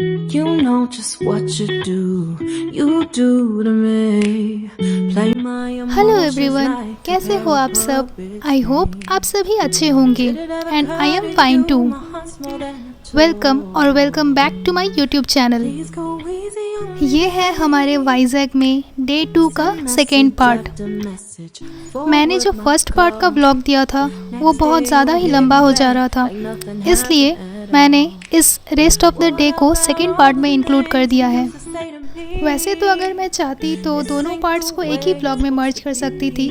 You know just what you do to me. Play my hello emotions everyone, like कैसे हो आप सब? I hope आप सभी अच्छे होंगे and I am fine too. Welcome और welcome back to my YouTube channel. Please go easy on me. ये है हमारे वाइजैक में डे 2 का सेकेंड पार्ट। मैंने जो फर्स्ट पार्ट का व्लॉग दिया था वो बहुत ज़्यादा ही लंबा हो जा रहा था, इसलिए मैंने इस रेस्ट ऑफ द डे को सेकेंड पार्ट में इंक्लूड कर दिया है। वैसे तो अगर मैं चाहती तो दोनों पार्ट्स को एक ही व्लॉग में मर्ज कर सकती थी,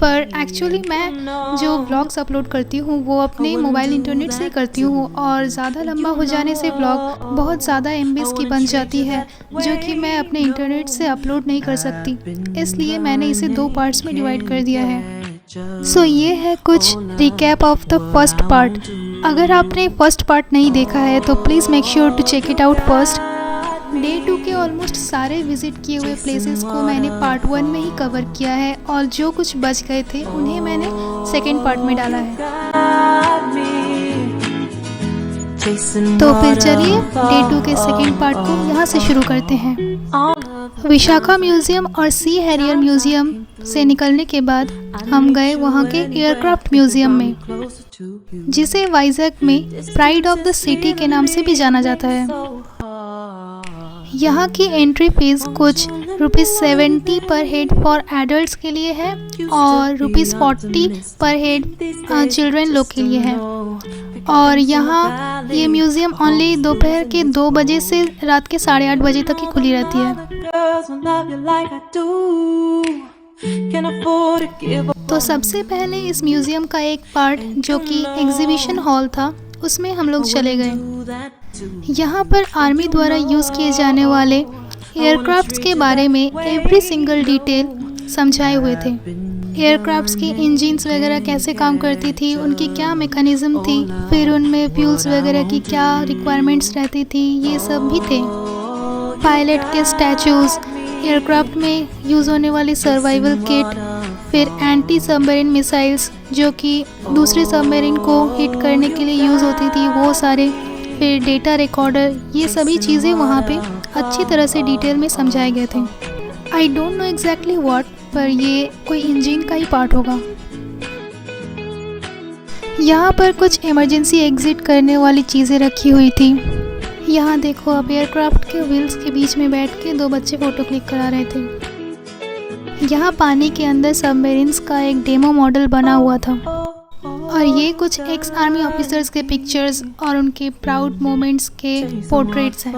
पर एक्चुअली मैं जो व्लॉग्स अपलोड करती हूँ वो अपने मोबाइल इंटरनेट से करती हूँ और ज़्यादा लंबा हो जाने से व्लॉग बहुत ज़्यादा MBs की बन जाती है, जो कि मैं अपने इंटरनेट से अपलोड नहीं कर सकती। इसलिए मैंने इसे 2 पार्ट्स में डिवाइड कर दिया है। सो ये है कुछ recap of the first part. अगर आपने फर्स्ट पार्ट नहीं देखा है तो please make sure to check it out first. Day 2 के ऑलमोस्ट सारे विजिट किए हुए प्लेसेस को मैंने पार्ट 1 में ही कवर किया है और जो कुछ बच गए थे उन्हें मैंने सेकेंड पार्ट में डाला है। तो फिर चलिए डे 2 के सेकेंड पार्ट को यहाँ से शुरू करते हैं। विशाखा म्यूज़ियम और सी हैरियर म्यूज़ियम से निकलने के बाद हम गए वहाँ के एयरक्राफ्ट म्यूज़ियम में, जिसे वाइजैक में प्राइड ऑफ द सिटी के नाम से भी जाना जाता है। यहाँ की एंट्री फीस कुछ ₹70 पर हेड फॉर एडल्ट्स के लिए है और ₹40 पर हेड चिल्ड्रन लोग के लिए है। और यहाँ ये म्यूज़ियम ओनली दोपहर के 2 बजे से रात के 8:30 बजे तक ही खुली रहती है। तो सबसे पहले इस म्यूज़ियम का एक पार्ट जो कि एग्जीबिशन हॉल था उसमें हम लोग चले गए। यहाँ पर आर्मी द्वारा यूज़ किए जाने वाले एयरक्राफ्ट्स के बारे में एवरी सिंगल डिटेल समझाए हुए थे। एयरक्राफ्ट्स की इंजिन्स वगैरह कैसे काम करती थी, उनकी क्या मैकेनिज्म थी, फिर उनमें फ्यूल्स वगैरह की क्या रिक्वायरमेंट्स रहती थी, ये सब भी थे। पायलट के स्टैचूज़, एयरक्राफ्ट में यूज़ होने वाली सर्वाइवल किट, फिर एंटी सबमरीन मिसाइल्स जो कि दूसरे सबमरीन को हिट करने के लिए यूज़ होती थी, वो सारे, फिर डेटा रिकॉर्डर, ये सभी चीज़ें वहाँ पे अच्छी तरह से डिटेल में समझाए गए थे। I don't know exactly what, पर ये कोई इंजन का ही पार्ट होगा। यहाँ पर कुछ इमरजेंसी एग्जिट करने वाली चीज़ें रखी हुई थी। यहाँ देखो, अब एयरक्राफ्ट के व्हील्स के बीच में बैठ के 2 बच्चे फ़ोटो क्लिक करा रहे थे। यहाँ पानी के अंदर सबमरीन्स का एक डेमो मॉडल बना हुआ था और ये कुछ एक्स आर्मी ऑफिसर्स के पिक्चर्स और उनके प्राउड मोमेंट्स के पोर्ट्रेट्स हैं।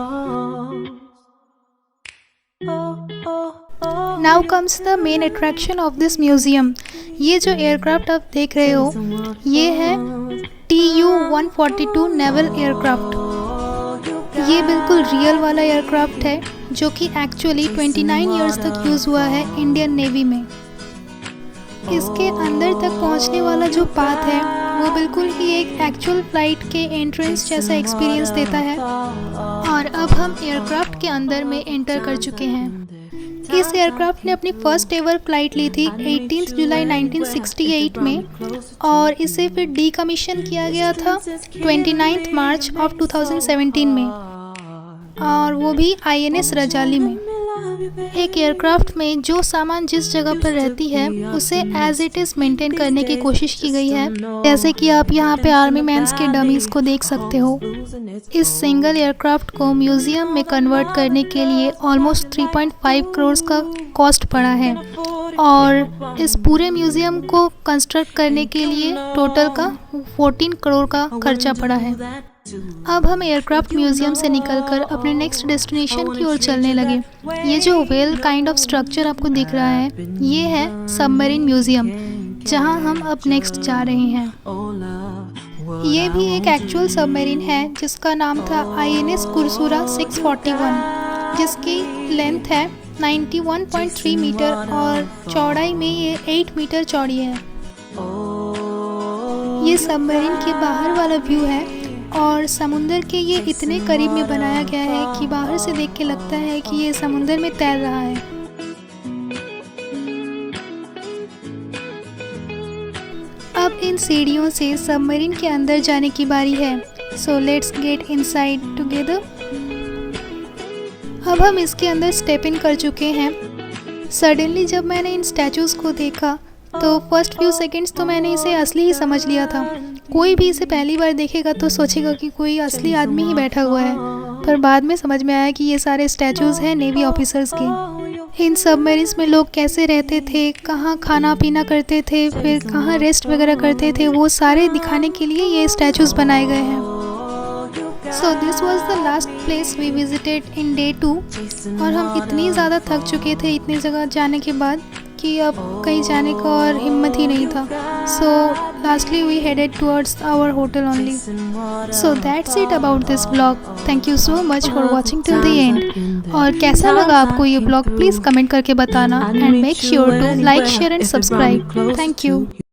Now comes the main attraction of this museum. ये जो एयरक्राफ्ट आप देख रहे हो ये है Tu-142 नेवल एयरक्राफ्ट। ये बिल्कुल रियल वाला एयरक्राफ्ट है जो कि एक्चुअली 29 इयर्स तक यूज़ हुआ है इंडियन नेवी में। इसके अंदर तक पहुंचने वाला जो पाथ है वो बिल्कुल ही एक एक्चुअल फ्लाइट के एंट्रेंस जैसा एक्सपीरियंस देता है। और अब हम एयरक्राफ्ट के अंदर में एंटर कर चुके हैं। इस एयरक्राफ्ट ने अपनी फर्स्ट एवर फ्लाइट ली थी 18 जुलाई 1968 में और इसे फिर डीकमीशन किया गया था 29 मार्च ऑफ 2017 में, और वो भी INS रजाली में। एक एयरक्राफ्ट में जो सामान जिस जगह पर रहती है उसे एज इट इज़ मेंटेन करने की कोशिश की गई है, जैसे कि आप यहाँ पे आर्मी मैन्स के डमीज़ को देख सकते हो। इस सिंगल एयरक्राफ्ट को म्यूज़ियम में कन्वर्ट करने के लिए ऑलमोस्ट 3.5 करोड़ का कॉस्ट पड़ा है और इस पूरे म्यूज़ियम को कंस्ट्रक्ट करने के लिए टोटल का 14 करोड़ का खर्चा पड़ा है। अब हम एयरक्राफ्ट म्यूज़ियम से निकलकर अपने नेक्स्ट डेस्टिनेशन की ओर चलने लगे। ये जो वेल काइंड ऑफ स्ट्रक्चर आपको दिख रहा है ये है सबमरीन म्यूज़ियम, जहां हम अब नेक्स्ट जा रहे हैं। ये भी एक एक्चुअल सबमरीन है जिसका नाम था INS कुरसुरा 641, जिसकी लेंथ है 91.3 मीटर और चौड़ाई में ये 8 मीटर चौड़ी है। ये सबमरीन के बाहर वाला व्यू है और समुंदर के ये इतने करीब में बनाया गया है कि बाहर से देख के लगता है कि ये समुंदर में तैर रहा है। अब इन सीढ़ियों से सबमरीन के अंदर जाने की बारी है। So let's get inside together. अब हम इसके अंदर स्टेप इन कर चुके हैं। सडनली जब मैंने इन स्टैचूज़ को देखा तो फर्स्ट फ्यू सेकंड्स तो मैंने इसे असली ही समझ लिया था। कोई भी इसे पहली बार देखेगा तो सोचेगा कि कोई असली आदमी ही बैठा हुआ है, पर बाद में समझ में आया कि ये सारे स्टैचूज़ हैं नेवी ऑफिसर्स के। इन सबमरीन्स में लोग कैसे रहते थे, कहाँ खाना पीना करते थे, फिर कहाँ रेस्ट वगैरह करते थे, वो सारे दिखाने के लिए ये स्टैचूज़ बनाए गए हैं। So this was the last place we visited in day 2 और हम इतनी ज़्यादा थक चुके थे इतनी जगह जाने के बाद कि अब कहीं जाने का और हिम्मत ही नहीं था। So lastly we headed towards our hotel only. So that's it about this blog. Thank you so much for watching till the end. और कैसा लगा आपको ये ब्लॉग प्लीज़ कमेंट करके बताना and make sure to like share and subscribe. Thank you.